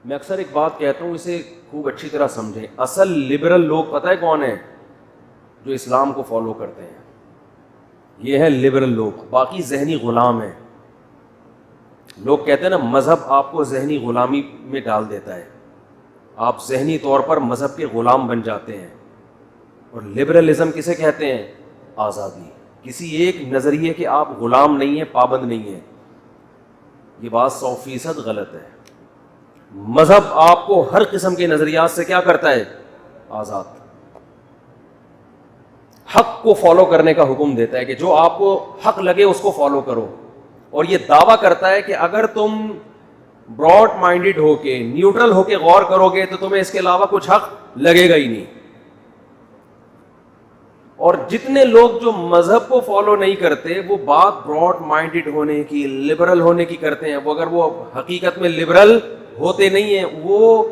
میں اکثر ایک بات کہتا ہوں, اسے خوب اچھی طرح سمجھیں. اصل لبرل لوگ پتہ ہے کون ہیں؟ جو اسلام کو فالو کرتے ہیں, یہ ہے لبرل لوگ. باقی ذہنی غلام ہیں. لوگ کہتے ہیں نا مذہب آپ کو ذہنی غلامی میں ڈال دیتا ہے, آپ ذہنی طور پر مذہب کے غلام بن جاتے ہیں. اور لبرلزم کسے کہتے ہیں؟ آزادی. کسی ایک نظریے کے آپ غلام نہیں ہیں, پابند نہیں ہیں. یہ بات 100% غلط ہے. مذہب آپ کو ہر قسم کے نظریات سے کیا کرتا ہے؟ آزاد. حق کو فالو کرنے کا حکم دیتا ہے کہ جو آپ کو حق لگے اس کو فالو کرو. اور یہ دعویٰ کرتا ہے کہ اگر تم براڈ مائنڈڈ ہو کے, نیوٹرل ہو کے غور کرو گے تو تمہیں اس کے علاوہ کچھ حق لگے گا ہی نہیں. اور جتنے لوگ جو مذہب کو فالو نہیں کرتے وہ بات براڈ مائنڈڈ ہونے کی, لبرل ہونے کی کرتے ہیں. وہ اگر وہ حقیقت میں لبرل ہوتے نہیں ہیں, وہ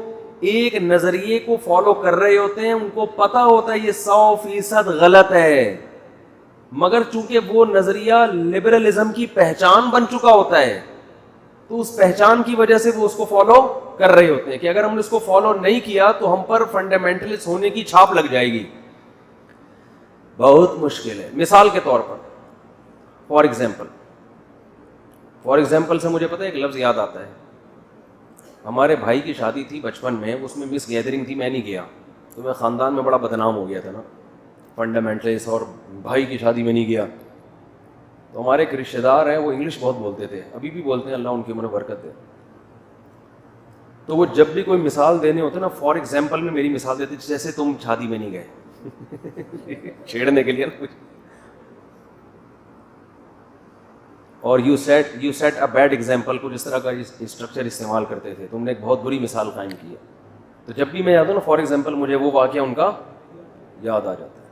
ایک نظریے کو فالو کر رہے ہوتے ہیں, ان کو پتا ہوتا ہے یہ 100% غلط ہے, مگر چونکہ وہ نظریہ لبرلزم کی پہچان بن چکا ہوتا ہے تو اس پہچان کی وجہ سے وہ اس کو فالو کر رہے ہوتے ہیں کہ اگر ہم نے اس کو فالو نہیں کیا تو ہم پر فنڈامنٹلسٹ ہونے کی چھاپ لگ جائے گی. بہت مشکل ہے. مثال کے طور پر فار ایگزامپل سے مجھے پتہ ہے ایک لفظ یاد آتا ہے. ہمارے بھائی کی شادی تھی بچپن میں, اس میں مس گیدرنگ تھی, میں نہیں گیا تو میں خاندان میں بڑا بدنام ہو گیا تھا نا, فنڈامنٹلسٹ, اور بھائی کی شادی میں نہیں گیا. تو ہمارے ایک رشتے دار ہیں, وہ انگلش بہت بولتے تھے, ابھی بھی بولتے ہیں, اللہ ان کی عمر برکت دے. تو وہ جب بھی کوئی مثال دینے ہوتے نا, فار ایگزامپل میں میری مثال دیتے جیسے تم شادی میں نہیں گئے چھیڑنے کے لیے نا کچھ. اور you set a bad example, کچھ اس طرح کا اسٹرکچر استعمال کرتے تھے. تم نے ایک بہت بری مثال قائم کی ہے. تو جب بھی میں یاد ہوں نا فار ایگزامپل, مجھے وہ واقعہ ان کا یاد آ جاتا ہے.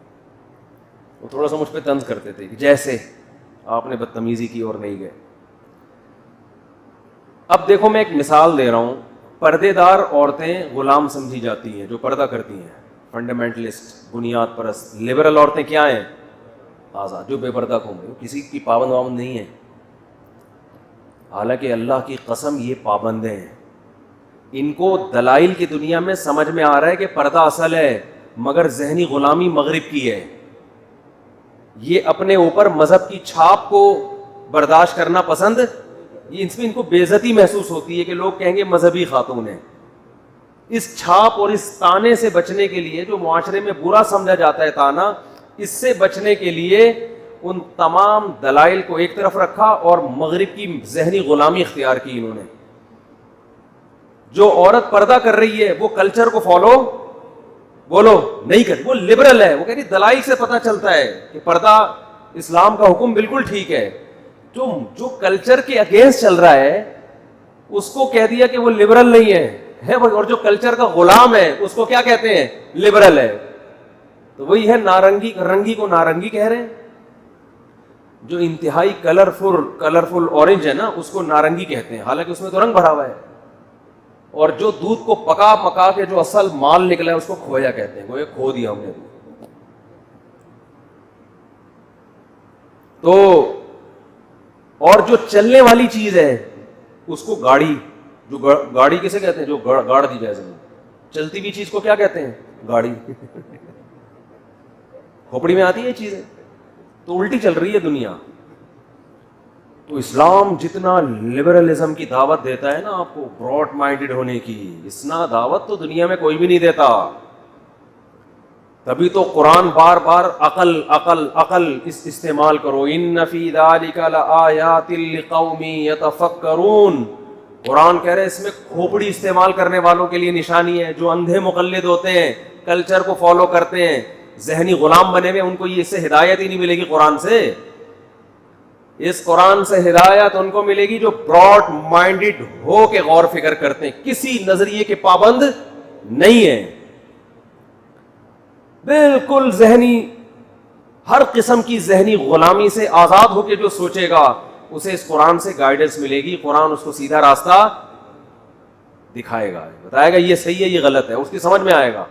وہ تھوڑا سا مجھ پہ طنز کرتے تھے کہ جیسے آپ نے بدتمیزی کی اور نہیں گئے. اب دیکھو میں ایک مثال دے رہا ہوں. پردے دار عورتیں غلام سمجھی جاتی ہیں جو پردہ کرتی ہیں, فنڈامنٹلسٹ, بنیاد پرست. لبرل عورتیں کیا ہیں؟ آزاد, جو بے پردہ قوم ہے, کسی کی پابند وابند نہیں ہے. حالانکہ اللہ کی قسم یہ پابندیں ہیں. ان کو دلائل کی دنیا میں سمجھ میں آ رہا ہے کہ پردہ اصل ہے, مگر ذہنی غلامی مغرب کی ہے. یہ اپنے اوپر مذہب کی چھاپ کو برداشت کرنا پسند, اس میں ان کو بے عزتی محسوس ہوتی ہے کہ لوگ کہیں گے مذہبی خاتون ہیں. اس چھاپ اور اس تانے سے بچنے کے لیے, جو معاشرے میں برا سمجھا جاتا ہے تانا, اس سے بچنے کے لیے ان تمام دلائل کو ایک طرف رکھا اور مغرب کی ذہنی غلامی اختیار کی انہوں نے. جو عورت پردہ کر رہی ہے وہ کلچر کو فالو بولو نہیں کر, وہ لبرل ہے. وہ کہتی دلائل سے پتہ چلتا ہے کہ پردہ اسلام کا حکم بالکل ٹھیک ہے. جو کلچر کے اگینسٹ چل رہا ہے اس کو کہہ دیا کہ وہ لبرل نہیں ہے, اور جو کلچر کا غلام ہے اس کو کیا کہتے ہیں؟ لبرل ہے. تو وہی ہے نارنگی, رنگی کو نارنگی کہہ رہے ہیں. جو انتہائی کلرفل اورنج ہے نا اس کو نارنگی کہتے ہیں, حالانکہ اس میں تو رنگ بھرا ہوا ہے. اور جو دودھ کو پکا کے جو اصل مال نکلا ہے اس کو کھویا کہتے ہیں, وہ کھو دیا ہم نے. تو اور جو چلنے والی چیز ہے اس کو گاڑی, جو گاڑی کسے کہتے ہیں؟ جو گاڑ دی جائے زمین. چلتی ہوئی چیز کو کیا کہتے ہیں؟ گاڑی. کھوپڑی میں آتی ہے یہ چیزیں. تو الٹی چل رہی ہے دنیا. تو اسلام جتنا لبرلزم کی دعوت دیتا ہے نا آپ کو براڈ مائنڈڈ ہونے کی, اتنا دعوت تو دنیا میں کوئی بھی نہیں دیتا. تبھی تو قرآن بار بار عقل استعمال کرو. ان فی ذلک لآیات لقوم یتفکرون. قرآن کہہ رہے اس میں کھوپڑی استعمال کرنے والوں کے لیے نشانی ہے, جو اندھے مقلد ہوتے ہیں, کلچر کو فالو کرتے ہیں, ذہنی غلام بنے ہوئے, ان کو یہ اس سے ہدایت ہی نہیں ملے گی قرآن سے. اس قرآن سے ہدایت ان کو ملے گی جو براڈ مائنڈڈ ہو کے غور فکر کرتے ہیں, کسی نظریے کے پابند نہیں ہیں, بالکل ذہنی ہر قسم کی ذہنی غلامی سے آزاد ہو کے جو سوچے گا اسے اس قرآن سے گائیڈنس ملے گی. قرآن اس کو سیدھا راستہ دکھائے گا, بتائے گا یہ صحیح ہے یہ غلط ہے, اس کی سمجھ میں آئے گا.